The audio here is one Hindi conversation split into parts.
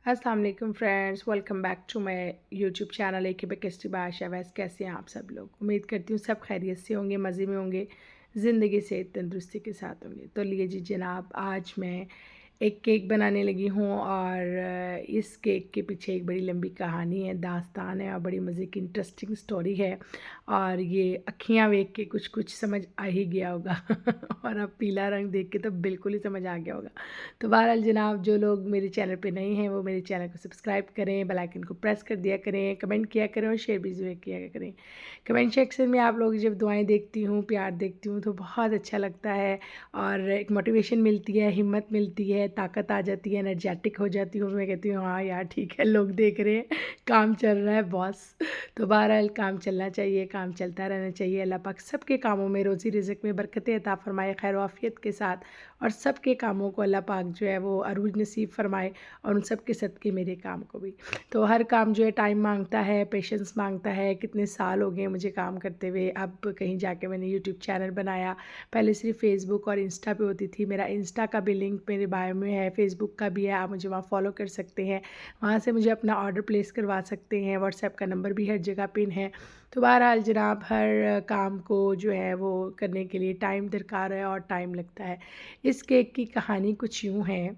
अस्सलाम वालेकुम friends, welcome back to my YouTube channel एक बेकस्टी बादशाह। वैसे कैसे हैं आप सब लोग? उम्मीद करती हूँ सब खैरियत से होंगे, मज़े में होंगे, ज़िंदगी से तंदुरुस्ती के साथ होंगे। तो लिए जी जनाब, आज मैं एक केक बनाने लगी हूँ और इस केक के पीछे एक बड़ी लंबी कहानी है, दास्तान है और बड़ी मज़े की इंटरेस्टिंग स्टोरी है। और ये अखियाँ देख के कुछ कुछ समझ आ ही गया होगा और अब पीला रंग देख के तो बिल्कुल ही समझ आ गया होगा। तो बहरहाल जनाब, जो लोग मेरे चैनल पे नए हैं वो मेरे चैनल को सब्सक्राइब करें, बेल आइकन को प्रेस कर दिया करें, कमेंट किया करें और शेयर भी ज़रूर किया करें। कमेंट सेक्शन में आप लोग जब दुआएं देखती हूँ, प्यार देखती हूँ तो बहुत अच्छा लगता है और एक मोटिवेशन मिलती है, हिम्मत मिलती है, ताकत आ जाती है, एनर्जेटिक हो जाती हूँ। मैं कहती हूँ हाँ यार ठीक है, लोग देख रहे हैं, काम चल रहा है बॉस। तो बहरहाल काम चलना चाहिए, काम चलता रहना चाहिए। अल्लाह पाक सबके कामों में, रोज़ी रिज़्क में बरकतें अता फ़रमाए खैर आफ़ियत के साथ, और सबके कामों को अल्लाह पाक जो है वो अरूज नसीब फ़रमाए और उन सब के सदक़े मेरे काम को भी। तो हर काम जो है टाइम मांगता है, पेशेंस मांगता है। कितने साल हो गए मुझे काम करते हुए, अब कहीं जाके मैंने यूट्यूब चैनल बनाया। पहले सिर्फ फेसबुक और इंस्टा पे होती थी। मेरा इंस्टा का भी लिंक मेरे बायो में है, फेसबुक का भी है, आप मुझे वहाँ फॉलो कर सकते हैं, वहाँ से मुझे अपना ऑर्डर प्लेस करवा सकते हैं। व्हाट्सएप का नंबर भी हर जगह पिन है। तो बहरहाल जनाब, हर काम को जो है वो करने के लिए टाइम दरकार है और टाइम लगता है। इस केक की कहानी कुछ यूँ है।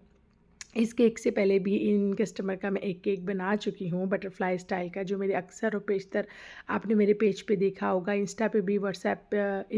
इस केक से पहले भी इन कस्टमर का मैं एक केक बना चुकी हूँ, बटरफ्लाई स्टाइल का, जो मेरे अक्सर और पेशतर आपने मेरे पेज पे देखा होगा। इंस्टा पे भी,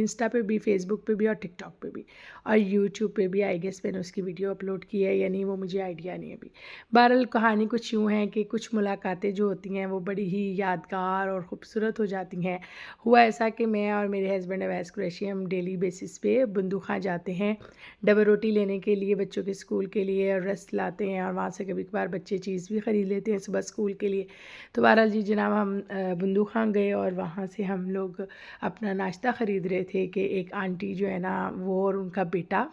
इंस्टा पे भी, फेसबुक पे भी और टिकटॉक पे भी और यूट्यूब पे भी। आई गेस मैंने उसकी वीडियो अपलोड की है या नहीं, वो मुझे आइडिया नहीं है अभी। बहरहाल कहानी कुछ यूँ है कि कुछ मुलाकातें जो होती हैं वो बड़ी ही यादगार और ख़ूबसूरत हो जाती हैं। हुआ ऐसा कि मैं और मेरे हस्बैंड अवैस कुरैशी हम डेली बेसिस पे बंदूखा जाते हैं डबल रोटी लेने के लिए, बच्चों के स्कूल के लिए, और रस लाते हैं और वहाँ से कभी कभार बच्चे चीज़ भी ख़रीद लेते हैं सुबह स्कूल के लिए। तो बहरहाल जी जनाब, हम बंदू खां गए और वहाँ से हम लोग अपना नाश्ता ख़रीद रहे थे कि एक आंटी जो है ना, वो और उनका बेटा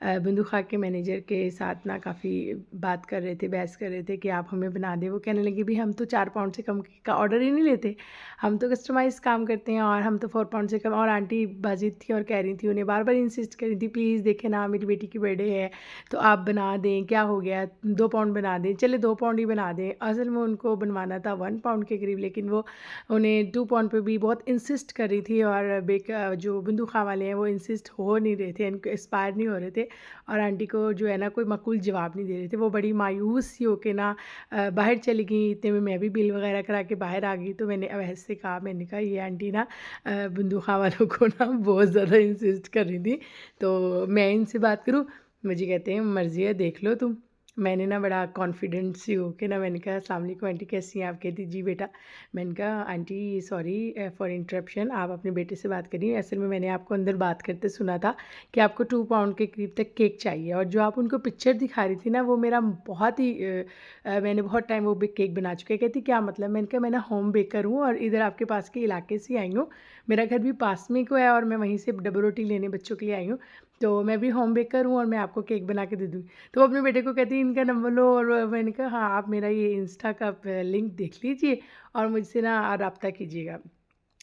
बंदू खां के मैनेजर के साथ ना काफ़ी बात कर रहे थे, बहस कर रहे थे कि आप हमें बना दें। वो कहने लगे भी हम तो 4 पाउंड से कम का ऑर्डर ही नहीं लेते, हम तो कस्टमाइज़ काम करते हैं और हम तो 4 पाउंड से कम। और आंटी बाजिद थी और कह रही थी, उन्हें बार बार इंसिस्ट कर रही थी, प्लीज़ देखें ना मेरी बेटी की बर्थडे है तो आप बना दें, क्या हो गया, 2 पाउंड बना दें, चले 2 पाउंड ही बना दें। असल में उनको बनवाना था 1 पाउंड के करीब, लेकिन वो उन्हें 2 पाउंड पे भी बहुत इंसिस्ट कर रही थी और जो बंदू खां वाले हैं वो इंसिस्ट हो नहीं रहे थे, इनको एक्सपायर नहीं हो रहे थे और आंटी को जो है ना कोई माकूल जवाब नहीं दे रहे थे। वो बड़ी मायूस सी होके ना बाहर चली गई। इतने में मैं भी बिल वगैरह करा के बाहर आ गई। तो मैंने अवैस से कहा, मैंने कहा ये आंटी ना बंदूक खां वालों को ना बहुत ज़्यादा इंसिस्ट कर रही थी, तो मैं इनसे बात करूँ? मुझे कहते हैं मर्ज़ी है, देख लो तुम। मैंने ना बड़ा कॉन्फिडेंट सी हो के ना मैंने कहा, अस्सलाम वालेकुम आंटी, कैसी हैं आप? कहती जी बेटा। मैंने कहा आंटी सॉरी फॉर इंटरप्शन, आप अपने बेटे से बात करिए। असल में मैंने आपको अंदर बात करते सुना था कि आपको 2 पाउंड के करीब तक केक चाहिए, और जो आप उनको पिक्चर दिखा रही थी ना वो मेरा बहुत ही मैंने बहुत टाइम वो केक बना चुके हैं। कहती क्या मतलब? मैंने कहा मैं ना होम बेकर हूँ और इधर आपके पास के इलाके से आई हूँ, मेरा घर भी पास में को है और मैं वहीं से डबल रोटी लेने बच्चों के लिए आई हूँ, तो मैं भी होम बेकर हूँ और मैं आपको केक बना के दे दूँगी। तो वो अपने बेटे को कहती इनका नंबर लो, और मैंने कहा हाँ, आप मेरा ये इंस्टा का लिंक देख लीजिए और मुझसे ना रब्ता कीजिएगा।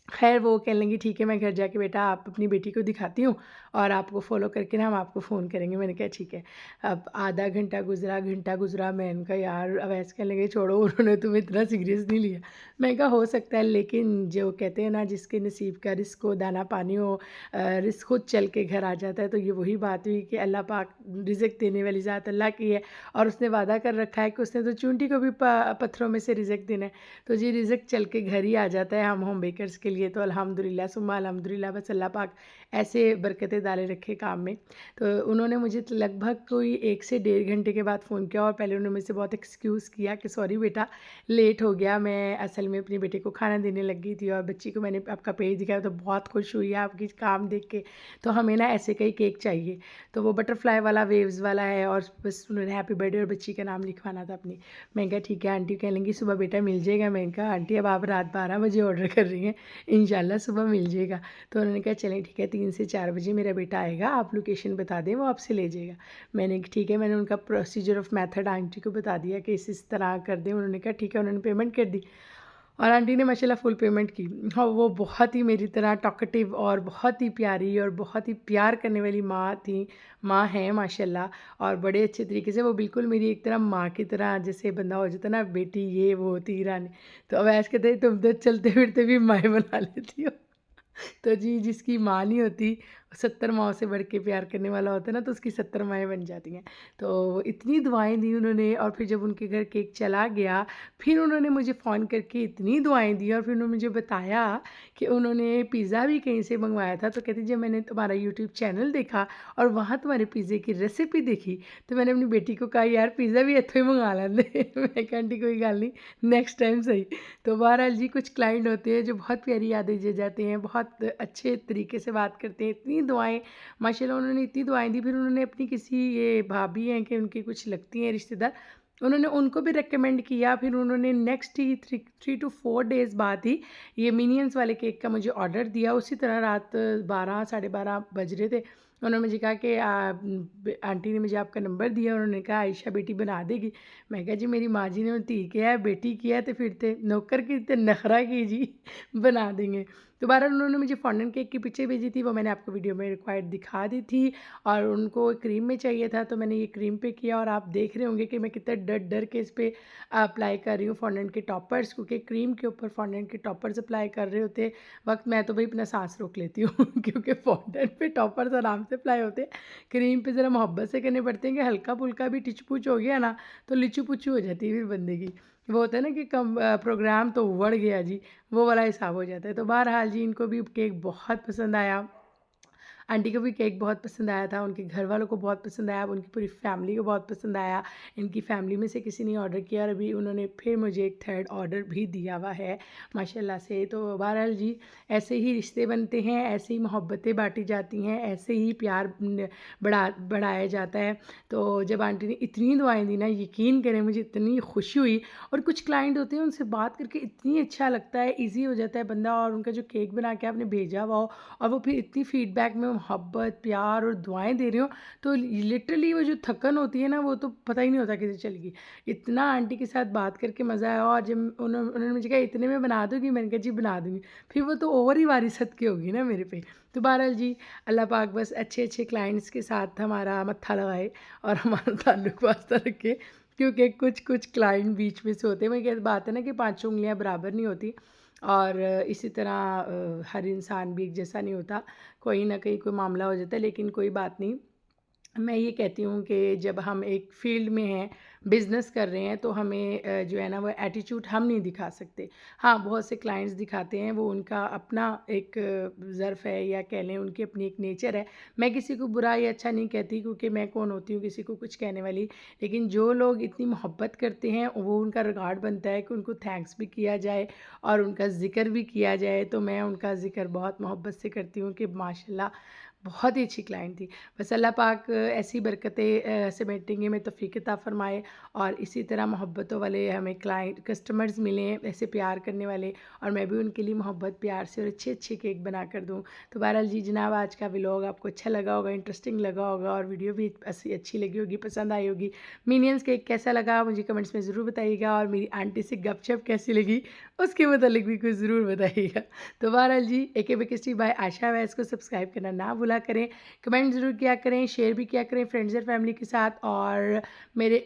ख़ैर वो कहने लगी ठीक है, मैं घर जाके बेटा आप अपनी बेटी को दिखाती हूँ और आपको फ़ॉलो करके ना हम आपको फ़ोन करेंगे। मैंने कहा ठीक है। अब आधा घंटा गुज़रा, घंटा गुज़रा, मैंने कहा यार अवैस कहने लगे छोड़ो, उन्होंने तुम्हें इतना सीरियस नहीं लिया। मैंने कहा हो सकता है, लेकिन जो कहते हैं ना जिसके नसीब का रिस्क हो, दाना पानी हो, रिस्क खुद चल के घर आ जाता है। तो ये वही बात हुई कि अल्लाह पाक रिज़्क देने वाली ज़ात अल्लाह की है और उसने वादा कर रखा है कि उसने तो चूंटी को भी पत्थरों में से रिज़्क देना है। तो जी रिज़्क चल के घर ही आ जाता है हम होम बेकर्स के लिए। तो अल्हम्दुलिल्लाह सुम्मा अल्हम्दुलिल्लाह, बस अल्लाह पाक ऐसे बरकतें डाले रखे काम में। तो उन्होंने मुझे लगभग कोई 1 से 1.5 घंटे के बाद फ़ोन किया और पहले उन्होंने मुझसे बहुत एक्सक्यूज़ किया कि सॉरी बेटा लेट हो गया, मैं असल में अपनी बेटे को खाना देने लग गई थी और बच्ची को मैंने आपका पेज दिखाया तो बहुत खुश हुई है आपकी काम देख के, तो हमें ना ऐसे का ही केक चाहिए। तो वो बटरफ्लाई वाला, वेव्स वाला है और बस उन्होंने हैप्पी बर्थडे और बच्ची का नाम लिखवाना था अपनी। मैंने कहा ठीक है आंटी, कह लेंगी सुबह बेटा मिल जाएगा। मैंने कहा आंटी अब आप रात 12 बजे ऑर्डर कर रही हैं, इंशाल्लाह सुबह मिल जाएगा। तो उन्होंने कहा चलें ठीक है, 3 से 4 बजे मेरा बेटा आएगा, आप लोकेशन बता दें, वो आपसे ले जाएगा। मैंने कहा ठीक है, मैंने उनका प्रोसीजर ऑफ मेथड आंटी को बता दिया कि इस तरह कर दें। उन्होंने कहा ठीक है, उन्होंने पेमेंट कर दी और आंटी ने माशाल्लाह फुल पेमेंट की। हाँ, वो बहुत ही मेरी तरह टॉकेटिव और बहुत ही प्यारी और बहुत ही प्यार करने वाली माँ थी, माँ हैं माशाल्लाह। और बड़े अच्छे तरीके से वो बिल्कुल मेरी एक तरह माँ की तरह, जैसे बंदा हो जाता है ना बेटी ये वो होती रानी, तो अब ऐसे कहते तुम तो चलते फिरते भी माएँ बना लेती हो। तो जी, जिसकी माँ नहीं होती, 70 माँओं से बढ़ के प्यार करने वाला होता है ना, तो उसकी 70 माएँ बन जाती हैं। तो इतनी दुआएँ दी उन्होंने, और फिर जब उनके घर केक चला गया, फिर उन्होंने मुझे फ़ोन करके इतनी दुआएँ दी, और फिर उन्होंने मुझे बताया कि उन्होंने पिज़्ज़ा भी कहीं से मँगवाया था। तो कहती जब मैंने तुम्हारा यूट्यूब चैनल देखा और वहाँ तुम्हारे पिज़्ज़े की रेसिपी देखी, तो मैंने अपनी बेटी को कहा यार पिज़्ज़ा भी इत्थों ही मँगा लैंदे। मैं कहा आंटी कोई गल नहीं, नेक्स्ट टाइम सही। तो बहरहाल जी, कुछ क्लाइंट होते हैं जो बहुत प्यारी यादें दे जाते हैं, बहुत अच्छे तरीके से बात करते हैं, इतनी दुआएँ माशाल्लाह उन्होंने इतनी दुआएँ दी। फिर उन्होंने अपनी किसी ये भाभी हैं कि उनकी कुछ लगती हैं रिश्तेदार, उन्होंने उनको भी रिकमेंड किया। फिर उन्होंने नेक्स्ट ही 3 टू 4 डेज़ बाद ही ये मिनियंस वाले केक का मुझे ऑर्डर दिया। उसी तरह रात 12 साढ़े 12 बज रहे थे, उन्होंने मुझे कहा कि आंटी ने मुझे आपका नंबर दिया, उन्होंने कहा आयशा बेटी बना देगी। मैं कहा जी मेरी माँ जी ने धी किया है, बेटी किया है, तो फिर ते नौकर की ते नखरा की जी, बना देंगे। तो बहरहाल उन्होंने मुझे फॉन्डन केक की पिक्चर भेजी थी, वो मैंने आपको वीडियो में रिक्वायर्ड दिखा दी थी। और उनको क्रीम में चाहिए था, तो मैंने ये क्रीम पे किया। और आप देख रहे होंगे कि मैं कितना डर डर के इस पे अप्लाई कर रही हूँ फॉन्डेंट के टॉपर्स, क्योंकि क्रीम के ऊपर फॉन्डेंट के टॉपर्स अप्लाई कर रहे होते वक्त मैं तो भाई अपना सांस रोक लेती हूँ क्योंकि फॉन्डेंट पे टॉपर्स आराम से अप्लाई होते हैं, क्रीम पे ज़रा मोहब्बत से करने पड़ते हैं कि हल्का फुल्का भी टिच पुच हो गया ना तो लिचू पुचू हो जाती है फिर बंदे की। वो होता है ना कि कम प्रोग्राम तो बढ़ गया जी, वो वाला हिसाब हो जाता है। तो बहरहाल जी, इनको भी केक बहुत पसंद आया, आंटी को भी केक बहुत पसंद आया था, उनके घर वालों को बहुत पसंद आया, उनकी पूरी फैमिली को बहुत पसंद आया। इनकी फैमिली में से किसी ने ऑर्डर किया, और अभी उन्होंने फिर मुझे एक थर्ड ऑर्डर भी दिया हुआ है माशाल्लाह से। तो बहरहाल जी, ऐसे ही रिश्ते बनते हैं, ऐसे ही मोहब्बतें बाँटी जाती हैं, ऐसे ही प्यार बढ़ाया जाता है। तो जब आंटी ने इतनी दुआएँ दी ना, यकीन करें मुझे इतनी खुशी हुई। और कुछ क्लाइंट होते हैं उनसे बात करके इतनी अच्छा लगता है, ईज़ी हो जाता है बंदा, और उनका जो केक बना के आपने भेजा हुआ हो और वो फिर इतनी फीडबैक में मोहब्बत, प्यार और दुआएँ दे रहे हो, तो लिटरली वो जो थकन होती है ना, वो तो पता ही नहीं होता कैसे चली गई। इतना आंटी के साथ बात करके मज़ा आया। और जब उन्होंने मुझे कहा इतने में बना दोगी? मैंने कहा जी बना दूँगी। फिर वो तो और ही वारी सदके होगी ना मेरे पे। तो बहरहाल जी, अल्लाह पाक बस अच्छे-अच्छे क्लाइंट्स के साथ हमारा मत्था लगाए और हमारा ताल्लुक वास्ता रखे, क्योंकि कुछ क्लाइंट बीच में से होते हैं। वही कहते बात है ना कि पाँचों उँगलियाँ बराबर नहीं होती। और इसी तरह हर इंसान भी एक जैसा नहीं होता, कोई ना कहीं कोई मामला हो जाता है, लेकिन कोई बात नहीं। मैं ये कहती हूँ कि जब हम एक फ़ील्ड में हैं, बिज़नेस कर रहे हैं, तो हमें जो है ना वो एटीट्यूड हम नहीं दिखा सकते। हाँ, बहुत से क्लाइंट्स दिखाते हैं, वो उनका अपना एक ज़र्फ़ है, या कह लें उनकी अपनी एक नेचर है। मैं किसी को बुरा या अच्छा नहीं कहती, क्योंकि मैं कौन होती हूँ किसी को कुछ कहने वाली। लेकिन जो लोग इतनी मोहब्बत करते हैं, वो उनका रिगार्ड बनता है कि उनको थैंक्स भी किया जाए और उनका ज़िक्र भी किया जाए। तो मैं उनका ज़िक्र बहुत मोहब्बत से करती हूँ कि माशाल्लाह बहुत ही अच्छी क्लाइंट थी। बस अल्लाह पाक ऐसी बरकतें समेटने में तौफ़ीक अता फ़रमाए, और इसी तरह मोहब्बतों वाले हमें क्लाइंट कस्टमर्स मिलें, ऐसे प्यार करने वाले, और मैं भी उनके लिए मोहब्बत प्यार से और अच्छे-अच्छे केक बना कर दूँ। तो बहरहाल जी जनाब, आज का व्लॉग आपको अच्छा लगा होगा, इंटरेस्टिंग लगा होगा, और वीडियो भी अच्छी लगी होगी, पसंद आई होगी। मिनियंस केक कैसा लगा मुझे कमेंट्स में ज़रूर बताइएगा, और मेरी आंटी से गपशप कैसी लगी उसके मतलब भी कुछ ज़रूर बताइएगा। तो बहरहाल जी, एके बेकेस्टी बाय आशा वैस को सब्सक्राइब करना ना भूला करें, कमेंट ज़रूर किया करें, शेयर भी किया करें फ्रेंड्स और फैमिली के साथ। और मेरे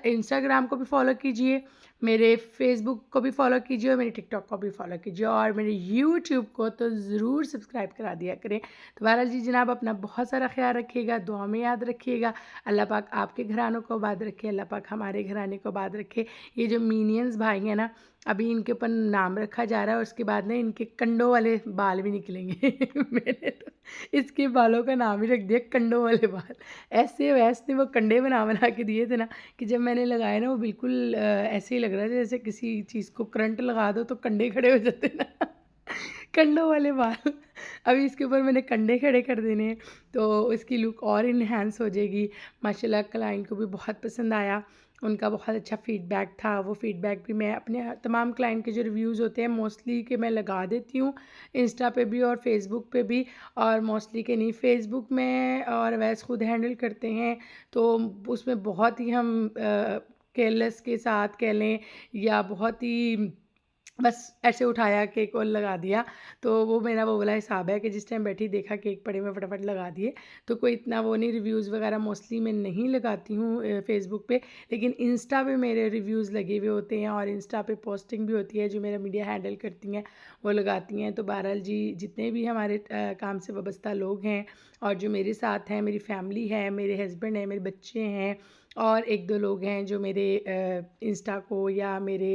इंस्टाग्राम को भी फॉलो कीजिए, मेरे फेसबुक को भी फॉलो कीजिए, और मेरे टिकटॉक को भी फॉलो कीजिए, और मेरे यूट्यूब को तो ज़रूर सब्सक्राइब करा दिया करें। तो बहरहाल जी जनाब, अपना बहुत सारा ख्याल रखिएगा, दुआ में याद रखिएगा। अल्लाह पाक आपके घरानों को आबाद रखे, अल्लाह पाक हमारे घराने को आबाद रखे। ये जो मिनियंस भाई हैं ना, अभी इनके ऊपर नाम रखा जा रहा है, और उसके बाद ना इनके कंडों वाले बाल भी निकलेंगे मैंने तो इसके बालों का नाम ही रख दिया कंडों वाले बाल। ऐसे वैसे वो कंडे बना बना के दिए थे ना, कि जब मैंने लगाए ना, वो बिल्कुल ऐसे ही लग रहा था जैसे किसी चीज़ को करंट लगा दो तो कंडे खड़े हो जाते ना कंडों वाले बाल। अभी इसके ऊपर मैंने कंडे खड़े कर देने हैं, तो इसकी लुक और इन्हेंस हो जाएगी। माशाल्लाह क्लाइंट को भी बहुत पसंद आया, उनका बहुत अच्छा फ़ीडबैक था। वो फ़ीडबैक भी मैं अपने तमाम क्लाइंट के जो रिव्यूज़ होते हैं मोस्टली के मैं लगा देती हूँ, इंस्टा पे भी और फेसबुक पे भी। और मोस्टली के नहीं, फेसबुक में और वैसे खुद हैंडल करते हैं, तो उसमें बहुत ही हम केयरलेस के साथ कह लें, या बहुत ही बस ऐसे उठाया केक और लगा दिया। तो वो मेरा वो वाला हिसाब है कि जिस टाइम बैठी देखा केक पड़े मैं फटाफट लगा दिए। तो कोई इतना वो नहीं, रिव्यूज़ वगैरह मोस्टली मैं नहीं लगाती हूँ फ़ेसबुक पे, लेकिन इंस्टा पे मेरे रिव्यूज़ लगे हुए होते हैं और इंस्टा पे पोस्टिंग भी होती है, जो मेरा मीडिया हैंडल करती हैं वो लगाती हैं। तो बहरहाल जी, जितने भी हमारे काम से वाबस्ता लोग हैं और जो मेरे साथ हैं, मेरी फैमिली है, मेरे हस्बैंड हैं, मेरे बच्चे हैं और 1-2 लोग हैं जो मेरे इंस्टा को या मेरे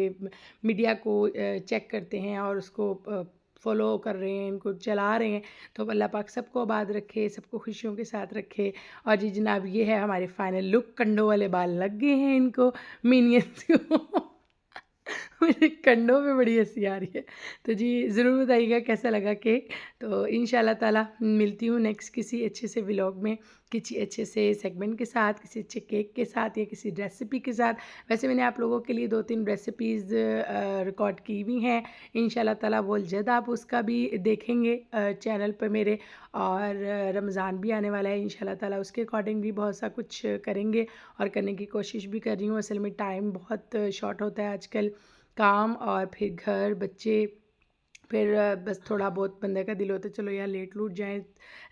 मीडिया को चेक करते हैं और उसको फॉलो कर रहे हैं, इनको चला रहे हैं। तो अल्लाह पाक सबको आबाद रखे, सबको खुशियों के साथ रखे। और जी जनाब, ये है हमारे फाइनल लुक। कंडों वाले बाल लग गए हैं इनको, मिनियंस को। मुझे कंडों पे बड़ी हँसी आ रही है। तो जी ज़रूर बताइएगा कैसा लगा केक। तो इंशाल्लाह ताला मिलती हूँ नेक्स्ट किसी अच्छे से व्लॉग में, किसी अच्छे से सेगमेंट के साथ, किसी अच्छे केक के साथ या किसी रेसिपी के साथ। वैसे मैंने आप लोगों के लिए 2-3 रेसिपीज़ रिकॉर्ड की हुई हैं। इंशाल्लाह ताला बहुत जल्द आप उसका भी देखेंगे चैनल पर मेरे। और रमज़ान भी आने वाला है, इंशाल्लाह ताला उसके अकॉर्डिंग भी बहुत सा कुछ करेंगे और करने की कोशिश भी कर रही हूँ। असल में टाइम बहुत शॉर्ट होता है आजकल, काम और फिर घर, बच्चे, फिर बस थोड़ा बहुत बंदे का दिल होता है चलो यार लेट लूट जाएँ,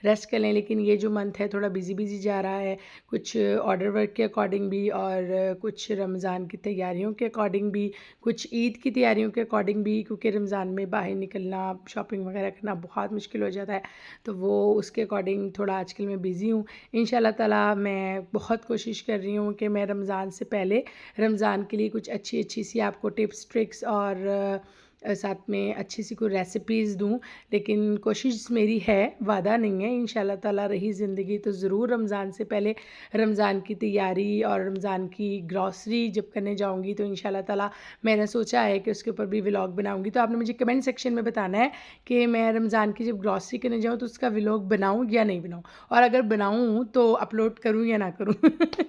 रेस्ट कर लें। लेकिन ये जो मंथ है थोड़ा बिज़ी जा रहा है, कुछ ऑर्डर वर्क के अकॉर्डिंग भी और कुछ रमज़ान की तैयारियों के अकॉर्डिंग भी, कुछ ईद की तैयारियों के अकॉर्डिंग भी, क्योंकि रमज़ान में बाहर निकलना, शॉपिंग वगैरह करना बहुत मुश्किल हो जाता है। तो वो उसके अकॉर्डिंग थोड़ा आजकल मैं बिज़ी हूँ। इंशाल्लाह ताला मैं बहुत कोशिश कर रही हूँ कि मैं रमज़ान से पहले, रमज़ान के लिए कुछ अच्छी-अच्छी सी आपको टिप्स, ट्रिक्स और साथ में अच्छी सी कोई रेसिपीज़ दूँ। लेकिन कोशिश मेरी है, वादा नहीं है। इंशाल्लाह ताला रही ज़िंदगी तो ज़रूर रमज़ान से पहले रमज़ान की तैयारी और रमज़ान की ग्रॉसरी जब करने जाऊँगी तो इंशाल्लाह ताला मैंने सोचा है कि उसके ऊपर भी व्लॉग बनाऊँगी। तो आपने मुझे कमेंट सेक्शन में बताना है कि मैं रमज़ान की जब ग्रॉसरी करने जाऊँ तो उसका व्लॉग बनाऊँ या नहीं बनाऊँ, और अगर बनाऊँ तो अपलोड करूँ या ना करूँ।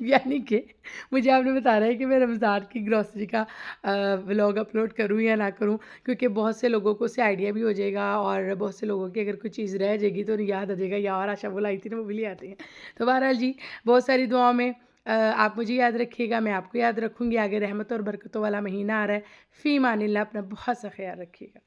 यानी कि मुझे आपने बताना है कि मैं रमज़ान की ग्रॉसरी का व्लॉग अपलोड करूँ या ना करूँ, क्योंकि बहुत से लोगों को उससे आइडिया भी हो जाएगा और बहुत से लोगों की अगर कोई चीज़ रह जाएगी तो उन्हें याद आ जाएगा, यार आशा वो लाई थी ना, वो भी ले आते हैं। तो बहरहाल जी, बहुत सारी दुआओं में आप मुझे याद रखिएगा, मैं आपको याद रखूँगी। आगे रहमत और बरकतों वाला महीना आ रहा है। फ़ी अमानिल्लाह, अपना बहुत सा ख्याल रखिएगा।